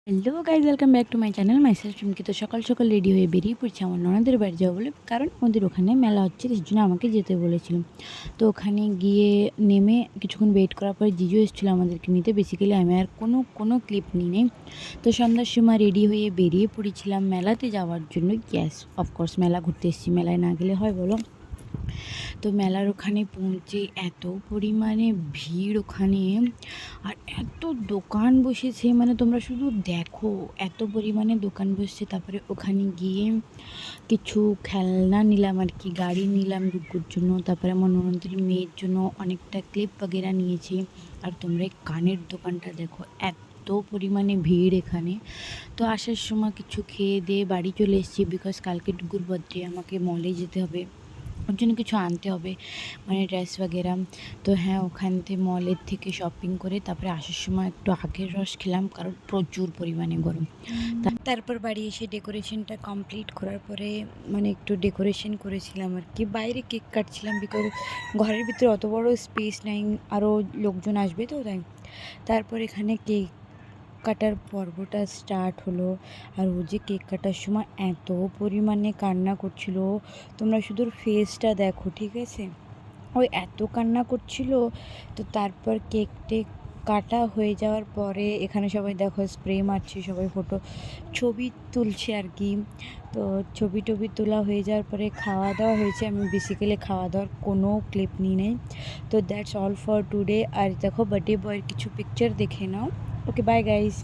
Hello guys, welcome back to my channel. Myself Chumki. তো সকাল সকাল রেডি হয়ে বেরিয়ে পড়ছি আমার ননদের বাড়ি যাবো বলে, কারণ ওদের ওখানে মেলা হচ্ছে, সেই জন্য আমাকে যেতে বলেছিলাম। তো ওখানে গিয়ে নেমে কিছুক্ষণ ওয়েট করার পরে জিজু এসেছিলো আমাদেরকে নিতে। বেসিক্যালি আমি আর কোনো ক্লিপ নিই নেই। তো সন্ধ্যার সময় রেডি হয়ে বেরিয়ে পড়েছিলাম মেলাতে যাওয়ার জন্য। গ্যাস অফকোর্স মেলা ঘুরতে এসেছি, মেলায় না গেলে হয় বলো? তো মেলার ওখানে পৌঁছে এত পরিমাণে ভিড় ওখানে, আর এত দোকান বসেছে, মানে তোমরা শুধু দেখো এত পরিমাণে দোকান বসছে। তারপরে ওখানে গিয়ে কিছু খেলনা নিলাম আর কি, গাড়ি নিলাম ডুগুর জন্য। তারপরে আমার ননদের মেয়ের জন্য অনেকটা ক্লিপ বগেরা নিয়েছি। আর তোমরা এই কানের দোকানটা দেখো, এত পরিমাণে ভিড় এখানে। তো আসার সময় কিছু খেয়ে দিয়ে বাড়ি চলে এসেছি, বিকজ কালকে ডুগুর বার্থডে, আমাকে মলে যেতে হবে, ওর জন্য কিছু আনতে হবে, মানে ড্রেস বগেরা। তো হ্যাঁ, ওখান থেকে মলের থেকে শপিং করে তারপরে আসার সময় একটু আখের রস খেলাম, কারণ প্রচুর পরিমাণে গরম। তারপর বাড়ি এসে ডেকোরেশনটা কমপ্লিট করার পরে, মানে একটু ডেকোরেশন করেছিলাম আর কি, বাইরে কেক কাটছিলাম, বিকজ ঘরের ভিতরে অত বড় স্পেস নাই, আরও লোকজন আসবে তো তাই। তারপর এখানে কেক কাটার পর্বটা স্টার্ট হলো। আর ও যে কেক কাটার সময় এত পরিমাণে কান্না করছিল, তোমরা শুধু ওর ফেসটা দেখো, ঠিক আছে? ওই এত কান্না করছিল। তো তারপর কেক টেক কাটা হয়ে যাওয়ার পরে এখানে সবাই দেখো স্প্রে মারছে, সবাই ছবি তুলছে আর কি। তো ছবি টবি তোলা হয়ে যাওয়ার পরে খাওয়া দাওয়া হয়েছে। আমি বেসিক্যালি খাওয়া দাওয়ার কোনো ক্লিপ নিই নেই। তো দ্যাটস অল ফর টুডে। আর দেখো বার্থডে বয়ের কিছু পিকচার দেখে নাও। ওকে, বাই গাইজ।